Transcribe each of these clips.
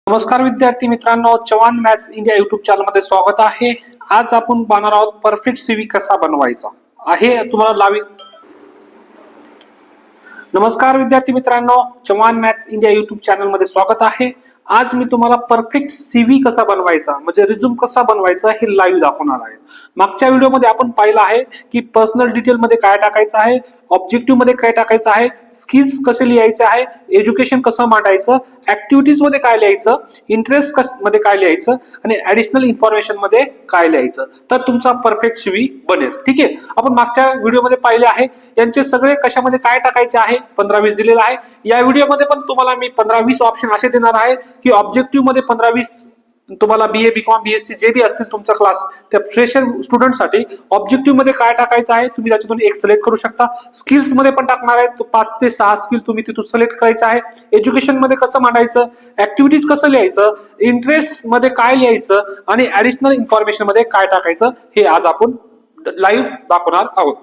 नमस्कार विद्यार्थी मित्रांनो, Chavan maths India YouTube channel मध्ये स्वागत आहे. आज आपण पाहणार आहोत परफेक्ट सीव्ही कसा बनवायचा आहे. तुम्हाला लावी नमस्कार विद्यार्थी मित्रांनो, Chavan maths India YouTube channel मध्ये स्वागत आहे. आज मी तुम्हाला परफेक्ट सीव्ही कसा बनवायचा म्हणजे रिझ्यूम कसा बनवायचा हे लाईव्ह दाखवणार आहे. मागच्या व्हिडिओमध्ये आपण पाहिलं आहे की पर्सनल डिटेल मध्ये काय टाकायचं आहे, ऑब्जेक्टिव्ह मध्ये काय टाकायचं आहे, स्किल्स कसे लिहायचे आहे, एज्युकेशन कसं मांडायचं, ऍक्टिव्हिटीज मध्ये काय लिहायचं, इंटरेस्ट मध्ये काय लिहायचं आणि ऍडिशनल इन्फॉर्मेशन मध्ये काय लिहायचं, तर तुमचा परफेक्ट सीव्ही बनेल. ठीक आहे, आपण मागच्या व्हिडिओमध्ये पाहिले आहे यांचे सगळे कशामध्ये काय टाकायचे आहे 15-20 दिलेलं आहे. या व्हिडिओमध्ये पण तुम्हाला मी 15-20 ऑप्शन असे देणार आहे की ऑब्जेक्टिव्ह मध्ये 15-20 तुम्हाला BA BCom BSc जे बी असतील तुमचा क्लास त्या फ्रेशर स्टुडंटसाठी ऑब्जेक्टिव्ह मध्ये काय टाकायचं आहे तुम्ही त्याच्यातून एक सिलेक्ट करू शकता. स्किल्स मध्ये पण टाकणार आहे, 5 ते 6 स्किल तुम्ही तिथून सिलेक्ट करायचं आहे. एज्युकेशन मध्ये कसं मांडायचं, ऍक्टिव्हिटीज कसं लिहायचं, इंटरेस्ट मध्ये काय लिहायचं आणि ऍडिशनल इन्फॉर्मेशन मध्ये काय टाकायचं हे आज आपण लाईव्ह दाखवणार आहोत.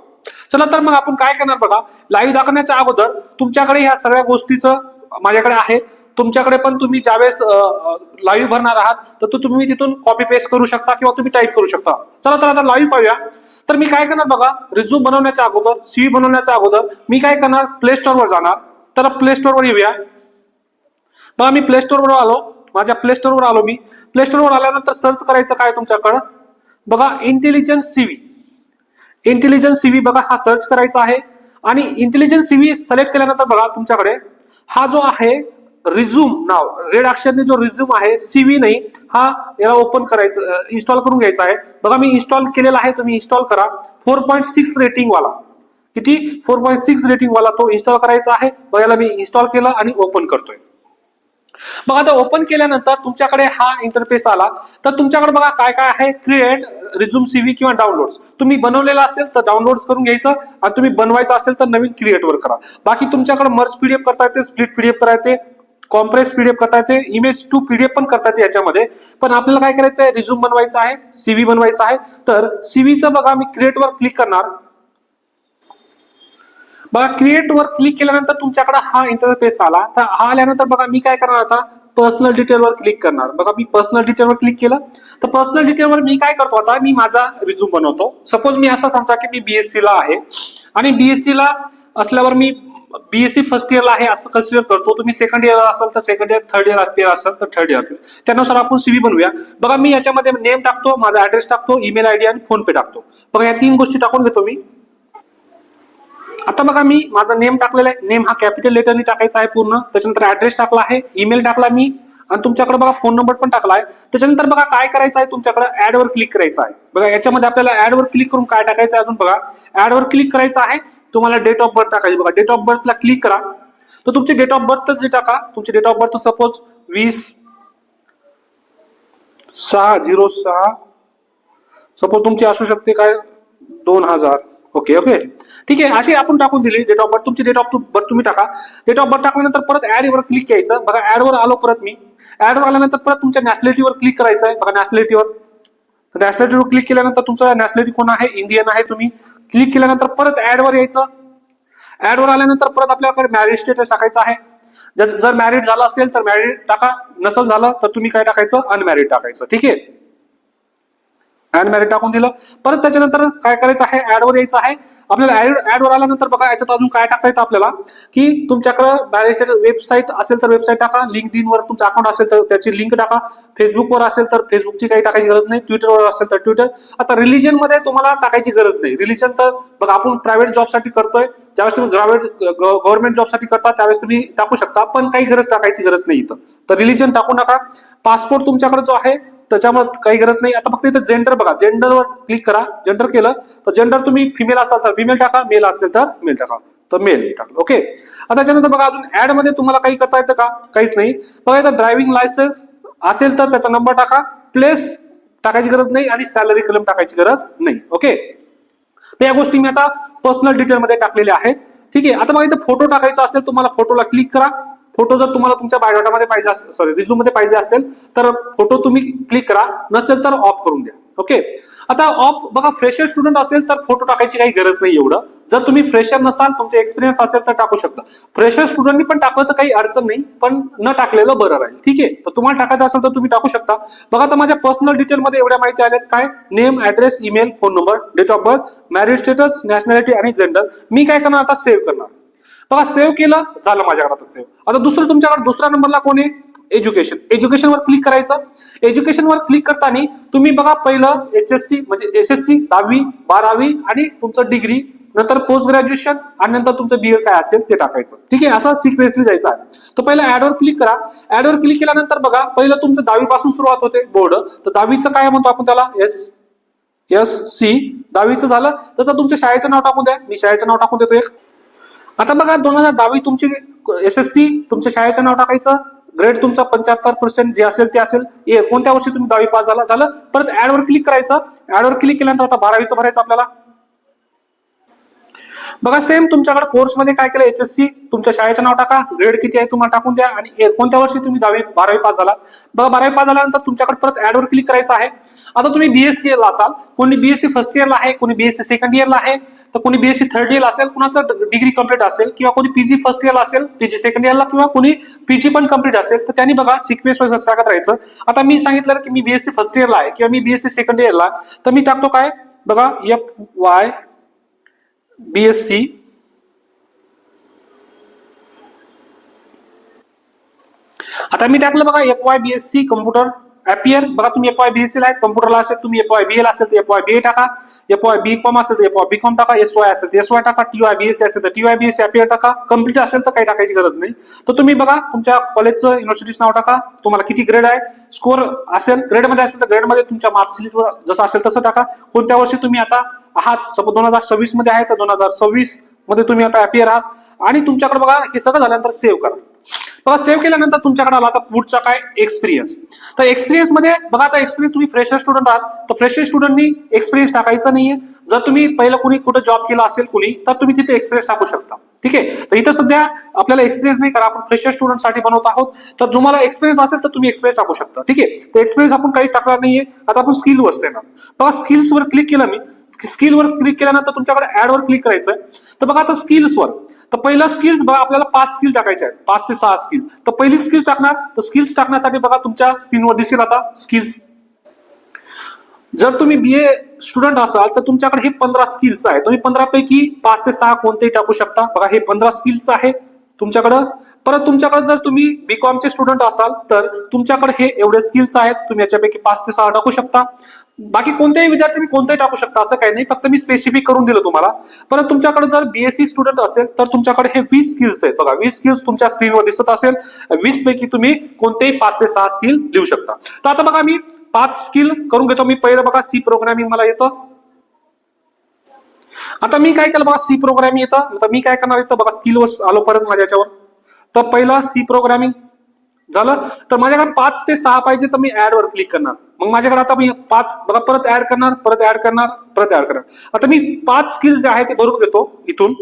चला तर मग आपण काय करणार बघा, लाईव्ह दाखवण्याच्या अगोदर तुमच्याकडे ह्या सगळ्या गोष्टीचं माझ्याकडे आहे. तुमच्याकडे पण तुम्ही ज्यावेळेस लाईव्ह भरणार आहात तर तुम्ही तिथून कॉपी पेस्ट करू शकता किंवा तुम्ही टाईप करू शकता. चला तर आता लाईव्ह पाहूया. तर मी काय करणार बघा, रिझ्यूम बनवण्याच्या अगोदर, सीव्ही बनवण्याच्या अगोदर मी काय करणार, प्ले स्टोर वर जाणार. तर प्ले स्टोर वर येऊया. बघा मी प्ले स्टोर वर आलो, माझ्या प्ले स्टोर वर आलो. मी प्ले स्टोर वर आल्यानंतर सर्च करायचं काय तुमच्याकडं बघा, इंटेलिजंट सीव्ही. इंटेलिजंट सीव्ही बघा हा सर्च करायचा आहे आणि इंटेलिजंट सीव्ही सिलेक्ट केल्यानंतर बघा तुमच्याकडे हा जो आहे रिझ्यूम नाव रेड अक्षरने जो रिझ्यूम आहे, सीव्ही नाही, हा याला ओपन करायचं, इन्स्टॉल करून घ्यायचा आहे. बघा मी इन्स्टॉल केलेला आहे, तुम्ही इन्स्टॉल करा. 4.6 रेटिंग वाला, किती 4.6 रेटिंग वाला तो इन्स्टॉल करायचा आहे. बघा याला मी इन्स्टॉल केलं आणि ओपन करतोय. बघा आता ओपन केल्यानंतर तुमच्याकडे हा इंटरफेस आला. तर तुमच्याकडे बघा काय काय आहे, क्रिएट रिझ्यूम सीव्ही किंवा डाउनलोड्स. तुम्ही बनवलेला असेल तर डाउनलोड करून घ्यायचं आणि तुम्ही बनवायचं असेल तर नवीन क्रिएट वर करा. बाकी तुमच्याकडे मर्ज पीडीएफ करता येते, स्प्लिट पीडीएफ करता येते, कॉम्प्रेस पीडीएफ करता येते, इमेज टू पीडीएफ पण करता येते याच्यामध्ये. पण आपल्याला काय करायचं आहे, रिझ्यूम बनवायचा आहे, सीव्ही बनवायचा आहे. तर सीव्हीचं बघा मी क्रिएट वर क्लिक करणार. बघा क्रिएट वर क्लिक केल्यानंतर तुमच्याकडे हा इंटरफेस आला. तर हा आल्यानंतर बघा मी काय करणार, आता पर्सनल डिटेल वर क्लिक करणार. बघा मी पर्सनल डिटेल वर क्लिक केलं. तर पर्सनल डिटेल वर मी काय करतो, आता मी माझा रिझ्यूम बनवतो. सपोज मी असं सांगतो की मी बीएससी ला आहे आणि बीएससी ला असल्यावर मी बीएससी फर्स्ट इयरला आहे असं कन्सिडर करतो. तुम्ही सेकंड इयरला असाल तर सेकंड इयर, थर्ड इयर असेल तर थर्ड इयर, त्यानुसार आपण सीव्ही बनवूया. बघा मी याच्यामध्ये नेम टाकतो, माझा ऍड्रेस टाकतो, ईमेल आयडी आणि फोन पे टाकतो. बघा या 3 गोष्टी टाकून घेतो मी. आता बघा मी माझा नेम टाकलेला आहे, नेम हा कॅपिटल लेटरनी टाकायचा आहे पूर्ण. त्याच्यानंतर ऍड्रेस टाकला आहे, ईमेल टाकला मी आणि तुमच्याकडे बघा फोन नंबर पण टाकला आहे. त्याच्यानंतर बघा काय करायचं आहे, तुमच्याकडे ऍड वर क्लिक करायचं आहे. बघा याच्यामध्ये आपल्याला ऍड वर क्लिक करून काय टाकायचं आहे, अजून बघा ऍड वर क्लिक करायचं आहे. तुम्हाला डेट ऑफ बर्थ टाकायची. बघा डेट ऑफ बर्थला क्लिक करा. तर तुमची डेट ऑफ बर्थच जे टाका, तुमची date of birth suppose 20/6/06 suppose तुमची असू शकते काय 2000. ओके ओके ठीक आहे, अशी आपण टाकून दिली डेट ऑफ बर्थ. तुमची डेट ऑफ बर्थ तुम्ही टाका. डेट ऑफ बर्थ टाकल्यानंतर परत ऍड वर क्लिक करायचं. बघा ऍड वर आलो परत मी. ऍड वर आल्यानंतर परत तुमच्या नॅशनॅलिटीवर क्लिक करायचं आहे. बघा नॅशनॅलिटीवर, नॅशनॅलिटीवर क्लिक केल्यानंतर तुमचं नॅशनॅलिटी कोण आहे, इंडियन आहे तुम्ही. क्लिक केल्यानंतर परत ऍड वर यायचं. ऍड वर आल्यानंतर परत आपल्याकडे मॅरिड स्टेटस टाकायचं आहे. जर मॅरिड झालं असेल तर मॅरिड टाका, नसेल झालं तर तुम्ही काय टाकायचं, अनमॅरिड टाकायचं. ठीक आहे, अनमॅरिड टाकून दिलं. परत त्याच्यानंतर काय करायचं आहे, ऍड वर यायचं आहे. आपल्याला ऍड वर आल्यानंतर बघा याच्यात अजून काय टाकता येतं आपल्याला, की तुमच्याकडे मॅरेज वेबसाईट असेल तर वेबसाईट टाका, लिंक्डइन वर तुमचं अकाउंट असेल तर त्याची लिंक टाका, फेसबुक वर असेल तर फेसबुकची काही टाकायची गरज नाही, ट्विटर वर असेल तर ट्विटर. आता रिलीजन मध्ये तुम्हाला टाकायची गरज नाही. रिलीजन तर बघा आपण प्रायव्हेट जॉब साठी करतोय, ज्यावेळेस तुम्ही गव्हर्नमेंट जॉब साठी करता त्यावेळेस तुम्ही टाकू शकता, पण काही टाकायची गरज नाही इथं. तर रिलीजन टाकू नका. पासपोर्ट तुमच्याकडे जो आहे त्याच्यामध्ये काही गरज नाही. आता फक्त इथं जेंडर बघा, जेंडरवर क्लिक करा. जेंडर केलं तर जेंडर तुम्ही फिमेल असाल तर फिमेल टाका, मेल असेल तर मेल टाका, तर मेल टाकलं. ओके, आता त्याच्यानंतर बघा अजून ऍड मध्ये तुम्हाला काही करता येतं का, काहीच नाही. बघा इथं ड्रायव्हिंग लायसन्स असेल तर त्याचा नंबर टाका, प्लेस टाकायची गरज नाही आणि सॅलरी कलम टाकायची गरज नाही. ओके, तर या गोष्टी मी आता पर्सनल डिटेल मध्ये टाकलेल्या आहेत. ठीक आहे, आता बघा इथं फोटो टाकायचा असेल, तुम्हाला फोटोला क्लिक करा. फोटो जर तुम्हाला तुमच्या बायोडाटामध्ये पाहिजे असेल, सॉरी रिझ्यूम मध्ये पाहिजे असेल तर फोटो तुम्ही क्लिक करा, नसेल तर ऑफ करून द्या. ओके, आता ऑफ बघा, फ्रेशर स्टुडंट असेल तर फोटो टाकायची काही गरज नाही एवढं. जर तुम्ही फ्रेशर नसाल, तुमचा एक्सपिरियन्स असेल तर टाकू शकता. फ्रेशर स्टुडंटनी पण टाकलं तर काही अडचण नाही, पण न टाकलेलं बरं राहील. ठीक आहे, तर तुम्हाला टाकायचं असेल तर तुम्ही टाकू शकता. बघा, आता माझ्या पर्सनल डिटेलमध्ये एवढ्या माहिती आल्यात. काय? Name, address, email, phone number, date of birth, married status, nationality आणि जेंडर. मी काय करणार आता, सेव्ह करणार. बघा, सेव्ह केलं, झालं माझ्याकडे आता सेव्ह. आता दुसरं तुमच्याकडे दुसऱ्या नंबरला कोण आहे? एज्युकेशन. एज्युकेशनवर क्लिक करायचं. एज्युकेशनवर क्लिक करताना तुम्ही बघा, पहिलं HSC म्हणजे SSC 10वी 12वी आणि तुमचं डिग्री, नंतर पोस्ट ग्रॅज्युएशन आणि नंतर तुमचं BA काय असेल ते टाकायचं. ठीक आहे, असं सिक्वेन्सली जायचं आहे. तर पहिलं ऍडवर क्लिक करा. ऍडवर क्लिक केल्यानंतर बघा, पहिलं तुमचं 10वी पासून सुरुवात होते बोर्ड. तर 10वीचं काय म्हणतो आपण त्याला? SC. 10वीचं झालं तसं तुमच्या शाळेचं नाव टाकून द्या. मी शाळेचं नाव टाकून देतो एक. आता बघा, 2010 तुमची SSC, तुमच्या शाळेचं नाव टाकायचं. ग्रेड तुमचा 75% जे असेल ते असेल. कोणत्या वर्षी तुम्ही 10वी पास झालं. परत ऍडवर क्लिक करायचं. ऍडवर क्लिक केल्यानंतर आता 12वीचं भरायचं आपल्याला. बघा, सेम तुमच्याकडे कोर्समध्ये काय केलं, HSC, तुमच्या शाळेचं नाव टाका, ग्रेड किती आहे तुम्हाला टाकून द्या आणि कोणत्या वर्षी तुम्ही 12वी पास झाला. बघा, 12वी पास झाल्यानंतर तुमच्याकडे परत ऍडवर क्लिक करायचं आहे. आता तुम्ही BSc ला असाल, कोणी BSc फर्स्ट इयरला आहे, कोणी BSc सेकंड इयरला आहे, तर कोणी BSc थर्ड इयर असेल, कुणाचं डिग्री कंप्लीट असेल, किंवा कोणी PG फर्स्ट इयरला असेल, PG सेकंड इयरला, किंवा कोणी PG पण कंप्लीट असेल, तर त्यांनी बघा सिक्वेन्स वाईज टाकत राहायचं. आता मी सांगितलं की मी BSc फर्स्ट इयरला आहे किंवा मी BSc सेकंड इयरला, तर मी टाकतो काय? बघा, FY BSc. आता मी टाकलं बघा, FY BSc कम्प्युटर अपियर. बघा, तुम्ही FY BSc ला आहे, कम्प्युटरला असेल, तुम्ही FY BA असेल तर FY BA टाका, FY BCom असेल तर FY BCom टाका, SY असेल तर SY टाका, TY BSc असेल तर TY BSc अपियर टाका. कम्प्लीट असेल तर काही टाकायची गरज नाही. तर तुम्ही बघा, तुमच्या कॉलेजचं, युनिव्हर्सिटीचं नाव टाका, तुम्हाला किती ग्रेड आहे, स्कोर असेल, ग्रेडमध्ये असेल तर ग्रेडमध्ये तुमच्या मार्कशीटवर जसं असेल तसं टाका. कोणत्या वर्षी तुम्ही आता आहात, सपोज 2026 मध्ये आहे तर 2026 मध्ये तुम्ही आता अपियर आहात. आणि तुमच्याकडे बघा, हे सगळं झाल्यानंतर सेव्ह करा. बघा, सेव्ह केल्यानंतर तुमच्याकडे आला आता पुढचा काय? एक्सपिरियन्स. तर एक्सपिरियन्स मध्ये बघा, आता एक्सपिरियन्स तुम्ही फ्रेशर स्टुडंट आहात, तर फ्रेशर स्टुडंटनी एक्सपिरियन्स टाकायचा नाहीये. जर तुम्ही पहिलं कुणी कुठे जॉब केला असेल कुणी, तर तुम्ही तिथे एक्सपिरियन्स टाकू शकता. ठीक आहे, तर इथं सध्या आपल्याला एक्सपिरियन्स नाही करा, आपण फ्रेशर स्टुडंट साठी बनवत आहोत. तर तुम्हाला एक्सपिरियन्स असेल तर तुम्ही एक्सपिरियन्स टाकू शकता. ठीक आहे, तर एक्सपिरियन्स आपण काही टाकणार नाहीये. आता आपण स्किलवर येणार. बघा, स्किल्सवर क्लिक केलं मी. स्किलवर क्लिक केल्यानंतर तुमच्याकडे ऍडवर क्लिक करायचं. तर बघा, आता स्किल्सवर, तर पहिला स्किल्स बघा, आपल्याला 5 स्किल टाकायचे आहेत, 5 ते 6 स्किल. तर पहिली स्किल्स टाकणार. तर स्किल्स टाकण्यासाठी बघा, तुमच्या स्क्रीनवर दिसेल आता स्किल्स. जर तुम्ही BA स्टुडंट असाल तर तुमच्याकडे हे 15 स्किल्स आहे. तुम्ही 15 पैकी 5 ते 6 कोणतेही टाकू शकता. बघा, हे 15 स्किल्स आहे तुमच्याकडं. परत तुमच्याकडे जर तुम्ही BCom चे स्टुडंट असाल तर तुमच्याकडे हे एवढे स्किल्स आहेत, तुम्ही याच्यापैकी 5 ते 6 टाकू शकता. बाकी कोणत्याही विद्यार्थ्यांनी कोणतेही टाकू शकता, असं काही नाही, फक्त मी स्पेसिफिक करून दिलं तुम्हाला. परत तुमच्याकडे जर BSc स्टुडंट असेल तर तुमच्याकडे हे 20 स्किल्स आहेत. बघा, 20 स्किल्स तुमच्या स्क्रीनवर दिसत असेल. 20 पैकी तुम्ही कोणतेही 5 ते 6 स्किल लिहू शकता. तर आता बघा, मी 5 स्किल करून घेतो. मी पहिलं बघा, C प्रोग्रामिंग मला येतं. आता मी काय केलं बघा, C प्रोग्रामिंग येतं. तर मी काय करणार इथं बघा, स्किलवर आलो परत माझ्या याच्यावर. तर पहिला C प्रोग्रामिंग झालं. तर माझ्याकडे 5 ते 6 पाहिजे, तर मी ऍड वर क्लिक करणार. मग माझ्याकडे आता मी 5 बघा, परत ऍड करणार, परत ऍड करणार, परत ऍड करणार. आता मी 5 स्किल जे आहे ते भरून घेतो इथून.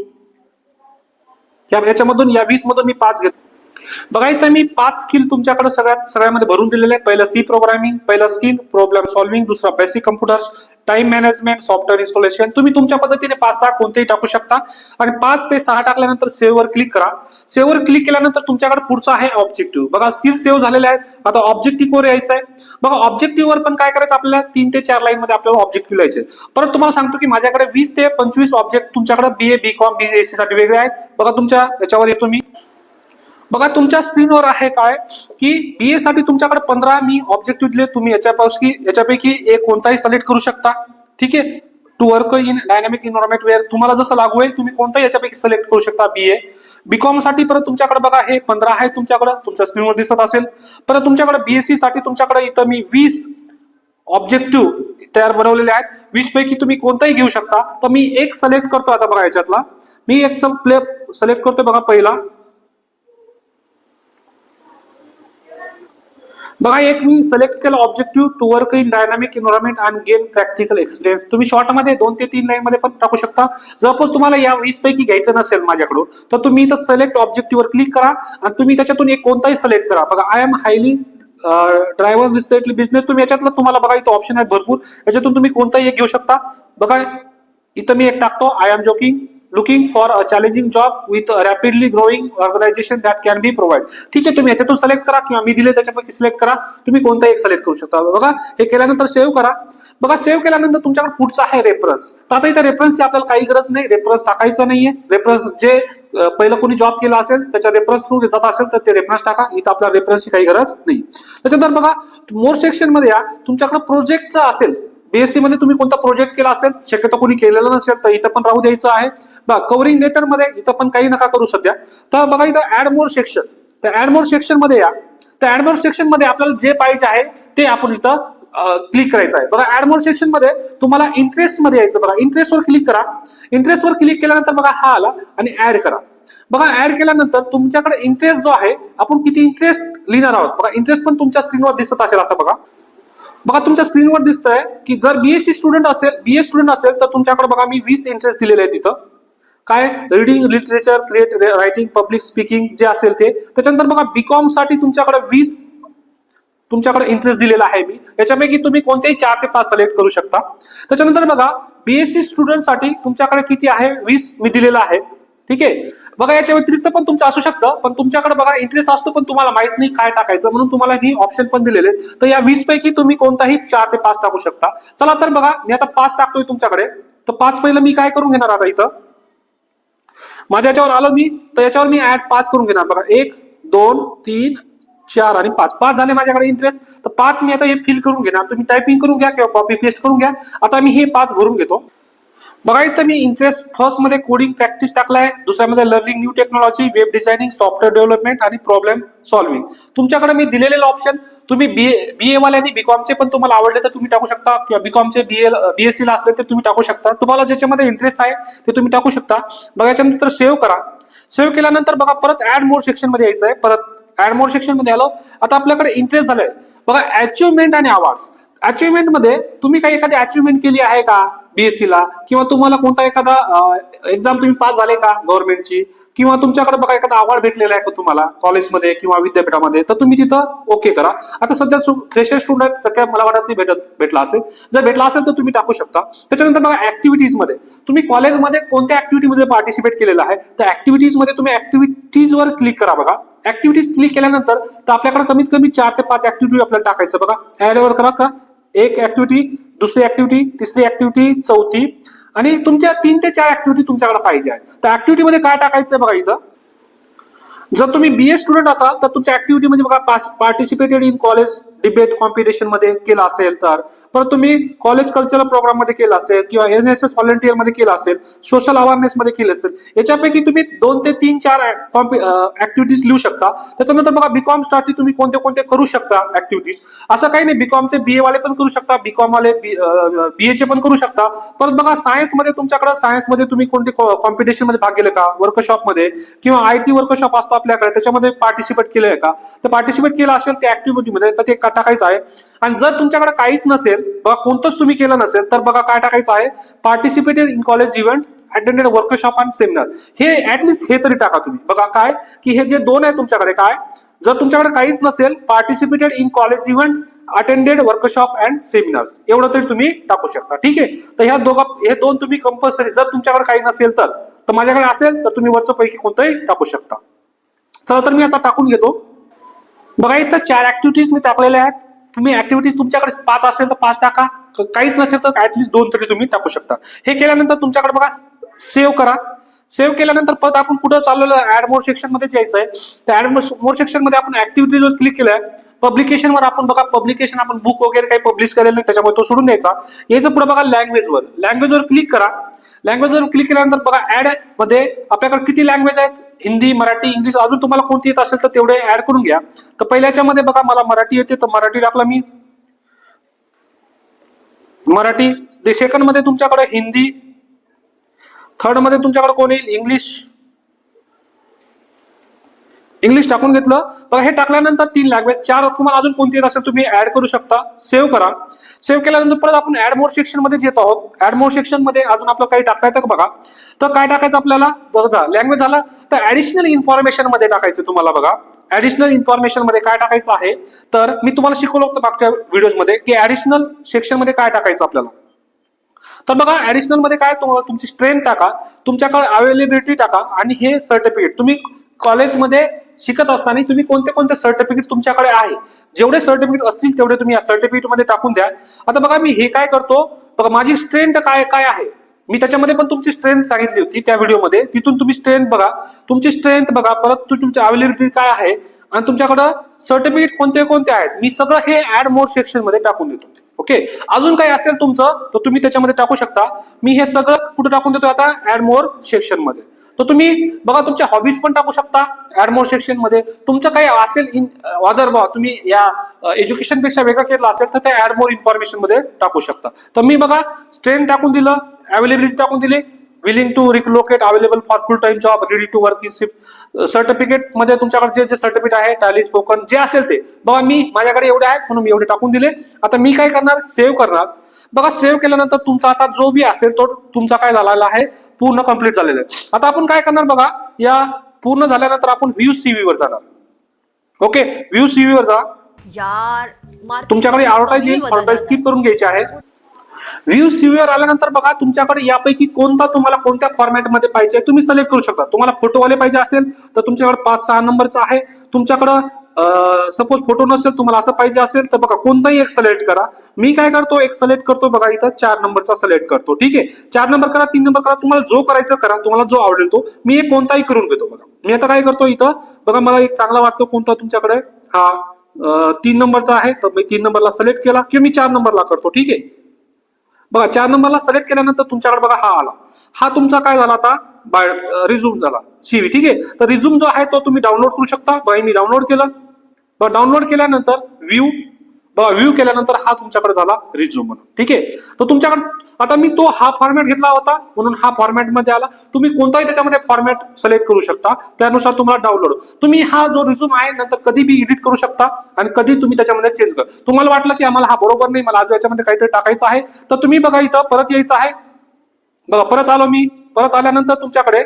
याच्यामधून, या 20 मधून मी 5 घेतो. बघा, इथं मी 5 स्किल तुमच्याकडे सगळ्यामध्ये भरून दिलेले आहे. पहिलं C प्रोग्रामिंग, पहिलं स्किल प्रॉब्लेम सॉल्व्हिंग, दुसरा basic computers, time management, software installation. तुम्ही तुमच्या पद्धतीने 5-6 कोणतेही टाकू शकता. आणि 5 ते 6 टाकल्यानंतर सेव्ह वर क्लिक करा. सेव्ह वर क्लिक केल्यानंतर तुमच्याकडे पुढचा आहे ऑब्जेक्टिव्ह. बघा, स्किल सेव्ह झालेले आहेत. आता ऑब्जेक्टिव्ह वर यायचं आहे. बघा, ऑब्जेक्टिव्ह वर पण काय करायचं, आपल्याला 3 ते 4 लाईन मध्ये आपल्याला ऑब्जेक्टिव्ह लिहायचे. परत तुम्हाला सांगतो की माझ्याकडे 20 ते 25 ऑब्जेक्ट तुमच्याकडे BA BCom BSc साठी वेगळे आहेत. बघा, तुमच्या याच्यावर येतो मी. बघा, तुमच्या स्क्रीनवर आहे काय की BA साठी तुमच्याकडे 15 मी ऑब्जेक्टिव्ह दिले. तुम्ही याच्यापैकी एक कोणताही सिलेक्ट करू शकता. ठीक आहे, to work in dynamic environment where, तुम्हाला जसं लागू होईल तुम्ही कोणताही याच्यापैकी सिलेक्ट करू शकता. BA BCom साठी परत तुमच्याकडे बघा, हे 15 आहे तुमच्याकडे, तुमच्या स्क्रीनवर दिसत असेल. परत तुमच्याकडे BSc साठी तुमच्याकडे इथं मी 20 ऑब्जेक्टिव्ह तयार बनवलेले आहेत. 20 पैकी तुम्ही कोणताही घेऊ शकता. तर मी एक सिलेक्ट करतो. आता बघा, याच्यातला मी एक सिलेक्ट करतो. बघा, पहिला बघा, एक मी सिलेक्ट केलं objective to work in dynamic environment and gain practical experience. तुम्ही शॉर्ट मध्ये 2 ते 3 लाईन मध्ये पण टाकू शकता. सपोज तुम्हाला या 20 पैकी घ्यायचं नसेल माझ्याकडून, तर तुम्ही इथं सिलेक्ट ऑब्जेक्टिव्ह वर क्लिक करा आणि तुम्ही त्याच्यातून एक कोणताही सिलेक्ट करा. बघा, I am highly driver recently business, तुम्ही याच्यातलं तुम्हाला बघा इथं ऑप्शन आहेत भरपूर, याच्यातून तुम्ही कोणताही एक घेऊ शकता. बघा इथं मी एक टाकतो, I am joking looking for a challenging job with rapidly growing organisation that can be provide. ठीक आहे, तुम्ही याच्यातून सिलेक्ट करा किंवा मी दिले त्याच्यापैकी सिलेक्ट करा, तुम्ही कोणताही एक सिलेक्ट करू शकता. बघा हे केल्यानंतर सेव्ह करा. बघा सेव्ह केल्यानंतर तुमच्याकडे पुढचा आहे रेफरन्स. तर आता इथं रेफरन्सची आपल्याला काही गरज नाही, रेफरन्स टाकायचं नाहीये. रेफरन्स जे पहिलं कोणी जॉब केला असेल त्याच्या रेफरन्स थ्रू जात असेल तर ते रेफरन्स टाका, इथं आपल्याला रेफरन्सची काही गरज नाही. त्याच्यानंतर बघा मोर सेक्शन मध्ये या, तुमच्याकडे प्रोजेक्टचा असेल, बीएससी मध्ये तुम्ही कोणता प्रोजेक्ट केला असेल, शक्यतो कोणी केलेला नसेल तर इथं पण राहू द्यायचं आहे. बघा कव्हरिंग लेटर मध्ये इथं पण काही नका करू सध्या. तर बघा इथं ऍड मोर सेक्शन, तर ऍड मोर सेक्शन मध्ये या. तर ऍड मोर सेक्शन मध्ये आपल्याला जे पाहिजे आहे ते आपण इथं क्लिक करायचं आहे. बघा ऍड मोर सेक्शन मध्ये तुम्हाला इंटरेस्ट मध्ये यायचं. बघा इंटरेस्ट वर क्लिक करा. इंटरेस्ट वर क्लिक केल्यानंतर बघा हा आला आणि ऍड करा. बघा ऍड केल्यानंतर तुमच्याकडे इंटरेस्ट जो आहे, आपण किती इंटरेस्ट लिहिणार आहोत, बघा इंटरेस्ट पण तुमच्या स्क्रीनवर दिसत असेल असं बघा. बघा तुमच्या स्क्रीनवर दिसतंय की जर बीएससी स्टुडंट असेल, बीए स्टुडंट असेल तर तुमच्याकडे बघा मी 20 इंटरेस्ट दिलेले आहे तिथं. काय reading, literature, create writing, public speaking जे असेल ते. त्याच्यानंतर बघा बीकॉम साठी तुमच्याकडे 20 तुमच्याकडे इंटरेस्ट दिलेला आहे मी, याच्यापैकी तुम्ही कोणतेही 4 ते 5 सिलेक्ट करू शकता. त्याच्यानंतर बघा बीएससी स्टुडंट साठी तुमच्याकडे किती आहे, 20 मी दिलेला आहे. ठीक आहे, बघा याच्या व्यतिरिक्त पण तुमचं असू शकतं, पण तुमच्याकडे बघा इंटरेस्ट असतो पण तुम्हाला माहित नाही काय टाकायचं, म्हणून तुम्हाला ही ऑप्शन पण दिलेले. तर या 20 पैकी तुम्ही कोणताही 4 ते 5 टाकू शकता. चला तर बघा मी आता 5 टाकतोय तुमच्याकडे. तर 5 पहिलं मी काय करून घेणार आता इथं माझ्या याच्यावर आलो मी, तर याच्यावर मी ऍड 5 करून घेणार. बघा 1 2 3 4 आणि 5 झाले माझ्याकडे इंटरेस्ट. तर 5 मी आता हे फिल करून घेणार. तुम्ही टायपिंग करून घ्या किंवा कॉपी पेस्ट करून घ्या. आता मी हे 5 भरून घेतो. बघा इथं मी इंटरेस्ट फर्स्ट मध्ये कोडिंग प्रॅक्टिस टाकलाय, दुसऱ्यामध्ये learning new technology, web designing, software development आणि प्रॉब्लेम सॉल्व्हिंग. तुमच्याकडे मी दिलेले ऑप्शन तुम्ही बीए वाल्यांनी बीकॉमचे पण तुम्हाला आवडले तर तुम्ही टाकू शकता, किंवा बीकॉमचे बीएससी ला असले तर तुम्ही टाकू शकता. तुम्हाला ज्याच्यामध्ये इंटरेस्ट आहे ते तुम्ही टाकू शकता. बघा याच्यानंतर सेव्ह करा. सेव्ह केल्यानंतर बघा परत ऍड मोर सेक्शन मध्ये यायचं आहे. परत ऍड मोर सेक्शन मध्ये आलो. आता आपल्याकडे इंटरेस्ट झालाय. बघा अचिव्हमेंट आणि अवॉर्ड्स. अचिव्हमेंट मध्ये तुम्ही काही एखादी अचिव्हमेंट केली आहे का बीएससी ला, किंवा तुम्हाला कोणता एखादा एक्झाम तुम्ही पास झाले का गव्हर्नमेंटची, किंवा तुमच्याकडे बघा एखादा अवॉर्ड भेटलेला आहे का तुम्हाला कॉलेजमध्ये किंवा विद्यापीठामध्ये, तर तुम्ही तिथं ओके करा. आता सध्या फ्रेशर स्टुडंट सगळ्या मला वाटत नाही भेटला असेल. जर भेटला असेल तर तुम्ही टाकू शकता. त्याच्यानंतर बघा ऍक्टिव्हिटीज मध्ये तुम्ही कॉलेजमध्ये कोणत्या ऍक्टिव्हिटीमध्ये पार्टिसिपेट केलेला आहे, त्या ऍक्टिव्हिटीज मध्ये तुम्ही ऍक्टिव्हिटीज वर क्लिक करा. बघा ऍक्टिव्हिटीज क्लिक केल्यानंतर तर आपल्याकडे कमीत कमी 4 ते 5 ऍक्टिव्हिटी आपल्याला टाकायचं. बघा ऍड वर करा का, एक ऍक्टिव्हिटी, दुसरी ऍक्टिव्हिटी, तिसरी ऍक्टिव्हिटी, चौथी, आणि तुमच्या 3 ते 4 ऍक्टिव्हिटी तुमच्याकडे पाहिजे आहेत. तर ऍक्टिव्हिटी मध्ये काय टाकायचं बघा इथं. जर तुम्ही बीए स्टुडंट असाल तर तुमच्या ऍक्टिव्हिटी म्हणजे बघा participated in college debate competition मध्ये केला असेल तर, परत तुम्ही कॉलेज कल्चरल प्रोग्राम मध्ये केला असेल, किंवा एनएसएस व्हॉलंटियर मध्ये केला असेल, सोशल अवेअरनेस मध्ये केलं असेल, याच्यापैकी तुम्ही 2 ते 3 4 ऍक्टिव्हिटीज लिहू शकता. त्याच्यानंतर बघा बीकॉम साठी तुम्ही कोणते कोणते करू शकता ऍक्टिव्हिटीज. असं काही नाही, बीकॉमचे बीए वाले पण करू शकता, बीकॉम वाले बीएचे पण करू शकता. परत बघा सायन्स मध्ये तुमच्याकडे सायन्स मध्ये तुम्ही कोणते कॉम्पिटिशन मध्ये भाग घेले का, वर्कशॉप मध्ये, किंवा आयटी वर्कशॉप असतो आपल्याकडे त्याच्यामध्ये पार्टिसिपेट केलंय का, तर पार्टिसिपेट केलं असेल त्या ऍक्टिव्हिटी मध्ये तर ते टाकायचं आहे. आणि जर तुमच्याकडे काहीच नसेल, बघा कोणतंच तुम्ही केलं नसेल, तर बघा काय टाकायचं आहे, participated in college event, attended workshop and seminar. हे ऍटलिस्ट हे तरी टाका तुम्ही. बघा काय की हे जे 2 आहे तुमच्याकडे, काय जर तुमच्याकडे काहीच नसेल, participated in college event, attended workshop and seminars, एवढं तरी तुम्ही टाकू शकता. ठीक आहे, तर हे 2 तुम्ही कंपल्सरी, जर तुमच्याकडे काही नसेल तर माझ्याकडे असेल तर तुम्ही वरचं पैकी कोणतंही टाकू शकता. चला तर मी आता टाकून घेतो. बघा इथं 4 ऍक्टिव्हिटीज मी टाकलेल्या आहेत. तुम्ही ऍक्टिव्हिटीज तुमच्याकडे 5 असेल तर 5 टाका, काहीच नसेल तर ऍटलीस्ट 2 तरी तुम्ही टाकू शकता. हे केल्यानंतर तुमच्याकडे बघा सेव्ह करा. सेव्ह केल्यानंतर परत आपण कुठं चाललेलं ऍड मोर सेक्शन मध्ये जायचं आहे. तर ऍड मोर सेक्शन मध्ये आपण ऍक्टिव्हिटीजवर क्लिक केलंय. पब्लिकेशनवर आपण बघा, पब्लिकेशन आपण बुक वगैरे काही पब्लिश केलेलं नाही त्याच्यामुळे तो सोडून द्यायचा. याचं पुढे बघा लँग्वेजवर क्लिक करा. लँग्वेजवर क्लिक केल्यानंतर बघा ऍड मध्ये आपल्याकडे किती लँग्वेज आहेत, हिंदी, मराठी, इंग्लिश, अजून तुम्हाला कोणती येत असेल तर तेवढे ऍड करून घ्या. तर पहिल्याच्या मध्ये बघा मला मराठी येते तर मराठी टाकला मी, मराठी. सेकंड मध्ये तुमच्याकडे हिंदी, थर्ड मध्ये तुमच्याकडे कोण येईल, इंग्लिश, इंग्लिश टाकून घेतलं. बघा हे टाकल्यानंतर 3 लँग्वेज, 4 तुम्हाला अजून कोणती येत असेल तुम्ही ऍड करू शकता. सेव्ह करा. सेव्ह केल्यानंतर परत आपण ऍड मोर सेक्शन मध्ये येत आहोत. ऍड मोर सेक्शन मध्ये अजून आपलं काही टाकता येतं का बघा. तर काय टाकायचं आपल्याला बघा, लँग्वेज झाला तर ऍडिशनल इन्फॉर्मेशन मध्ये टाकायचं तुम्हाला. बघा ऍडिशनल इन्फॉर्मेशन मध्ये काय टाकायचं आहे, तर मी तुम्हाला शिकवलं होतं मागच्या व्हिडिओज मध्ये की ऍडिशनल सेक्शन मध्ये काय टाकायचं आपल्याला. तर बघा ऍडिशनल मध्ये काय तुम्हाला तुमची स्ट्रेंथ टाका, तुमच्याकडे अवेलेबिलिटी टाका आणि हे सर्टिफिकेट तुम्ही कॉलेजमध्ये शिकत असताना तुम्ही कोणते कोणते सर्टिफिकेट तुमच्याकडे आहे, जेवढे सर्टिफिकेट असतील तेवढे तुम्ही या सर्टिफिकेट मध्ये टाकून द्या. आता बघा मी हे काय करतो, बघा माझी स्ट्रेंथ काय काय आहे, मी त्याच्यामध्ये पण तुमची स्ट्रेंथ सांगितली होती त्या व्हिडिओमध्ये. तिथून तुम्ही स्ट्रेंथ बघा, तुमची स्ट्रेंथ बघा, परत तुमची अवेलेबिलिटी काय आहे आणि तुमच्याकडे सर्टिफिकेट कोणते कोणते आहेत, मी सगळं हे ऍड मोर सेक्शन मध्ये टाकून देतो. ओके, अजून काही असेल तुमचं तर तुम्ही त्याच्यामध्ये टाकू शकता. मी हे सगळं कुठे टाकून देतो आता, ऍड मोर सेक्शन मध्ये. तर तुम्ही बघा तुमच्या हॉबीज पण टाकू शकता ऍड मोर सेक्शन मध्ये. तुमचं काही असेल इन अदर बघा, तुम्ही या एज्युकेशन पेक्षा वेगळं केलं असेल तर ते ऍड मोर इन्फॉर्मेशन मध्ये टाकू शकता. तर मी बघा स्ट्रेंथ टाकून दिलं, अवेलेबिलिटी टाकून दिली, willing to relocate, available for full time job, ready to work in shift. Certificate मध्ये तुमच्याकडे जे सर्टिफिकेट आहे, टॅली, स्पोकन जे असेल ते बघा, मी माझ्याकडे एवढे आहेत म्हणून मी एवढे टाकून दिले. आता मी काय करणार, सेव्ह करणार. बघा सेव्ह केल्यानंतर तुमचा आता जो बी असेल तो तुमचा काय झालेला आहे, पूर्ण कंप्लीट झालेला आहे. आता आपण काय करणार बघा, या पूर्ण झाल्यानंतर आपण व्ह्यू सीव्ही वर जाणार. ओके, व्ह्यू सीव्ही वर जा. यार तुमच्याकडे ऍडव्हर्टाइज येईल, ऍडव्हर्टाइज स्किप करून घ्यायची आहे. व्ह्यू सीव्हीवर आल्यानंतर बघा तुमच्याकडे यापैकी कोणता तुम्हाला कोणत्या फॉर्मॅटमध्ये पाहिजे तुम्ही सिलेक्ट करू शकता. तुम्हाला फोटोवाले पाहिजे असेल तर तुमच्याकडे 5-6 नंबरचा आहे. तुमच्याकडं सपोज फोटो नसेल, तुम्हाला असं पाहिजे असेल तर बघा कोणताही एक सिलेक्ट करा. मी काय करतो, एक सिलेक्ट करतो बघा, इथं 4 नंबरचा सिलेक्ट करतो. ठीक आहे, 4 नंबर करा, 3 नंबर करा, तुम्हाला जो करायचं करा, तुम्हाला जो आवडेल तो. मी एक कोणताही करून घेतो. बघा मी आता काय करतो, इथं बघा मला एक चांगला वाटतो कोणता तुमच्याकडे, हा 3 नंबरचा आहे, तर मी 3 नंबरला सिलेक्ट केला किंवा मी 4 नंबरला करतो. ठीक आहे, बघा 4 नंबरला सिलेक्ट केल्यानंतर तुमच्याकडे बघा हा आला, हा तुमचा काय झाला आता रिझ्यूम झाला, सीव्ही. ठीक आहे, तर रिझ्यूम जो आहे तो तुम्ही डाउनलोड करू शकता. बघा मी डाउनलोड केलं. बघा डाउनलोड केल्यानंतर व्ह्यू, बघा व्ह्यू केल्यानंतर हा तुमच्याकडे झाला रिझ्यूम म्हणून. ठीक आहे, तर तुमच्याकडे आता मी तो हा फॉर्मॅट घेतला होता म्हणून हा फॉर्मॅट मध्ये आला. तुम्ही कोणताही त्याच्यामध्ये फॉर्मॅट सिलेक्ट करू शकता, त्यानुसार तुम्हाला डाउनलोड. तुम्ही हा जो रिझ्यूम आहे नंतर कधी बी एडिट करू शकता आणि कधी तुम्ही त्याच्यामध्ये चेंज कर. तुम्हाला वाटलं की आम्हाला हा बरोबर नाही, मला आज याच्यामध्ये काहीतरी टाकायचं आहे, तर तुम्ही बघा इथं परत यायचं आहे. बघा परत आलो मी. परत आल्यानंतर तुमच्याकडे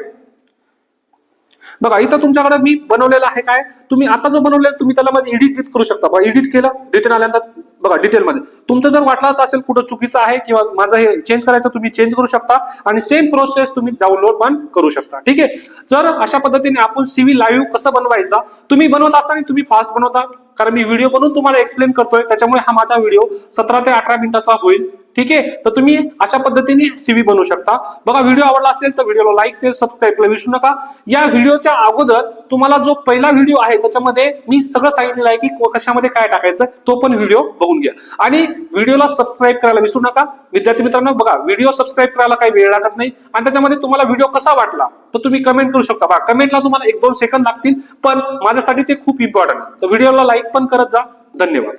बघा इथं तुमच्याकडे मी बनवलेलं आहे काय, तुम्ही आता जो बनवलेला तुम्ही त्याला मध्ये एडिट करू शकता. बघा एडिट केलं, डिटेल आल्यानंतर बघा डिटेलमध्ये तुमचं जर वाटलं असेल कुठं चुकीचं आहे किंवा माझं हे चेंज करायचं, तुम्ही चेंज करू शकता आणि सेम प्रोसेस तुम्ही डाउनलोड पण करू शकता. ठीक आहे, जर अशा पद्धतीने आपण सीव्ही लाईव्ह कसं बनवायचा, तुम्ही बनवत असताना तुम्ही फास्ट बनवता, कारण मी व्हिडिओ बनवून तुम्हाला एक्सप्लेन करतोय, त्याच्यामुळे हा माझा व्हिडिओ 17 ते 18 मिनिटाचा होईल. ठीक आहे, तर तुम्ही अशा पद्धतीने सीव्ही बनवू शकता. बघा व्हिडिओ आवडला असेल तर व्हिडिओला लाईक, शेअर, सबस्क्राईब करायला विसरू नका. या व्हिडिओच्या अगोदर तुम्हाला जो पहिला व्हिडिओ आहे त्याच्यामध्ये मी सगळं सांगितलेलं आहे की कशामध्ये काय टाकायचं, तो पण व्हिडिओ बघून घ्या आणि व्हिडिओला सबस्क्राईब करायला विसरू नका. विद्यार्थी मित्रांनो बघा व्हिडिओ सबस्क्राईब करायला काही वेळ लागत नाही आणि त्याच्यामध्ये तुम्हाला व्हिडिओ कसा वाटला तर तुम्ही कमेंट करू शकता. बघा कमेंटला तुम्हाला 1-2 सेकंद लागतील, पण माझ्यासाठी ते खूप इम्पॉर्टंट आहे. तर व्हिडिओला लाईक पण करत जा. धन्यवाद.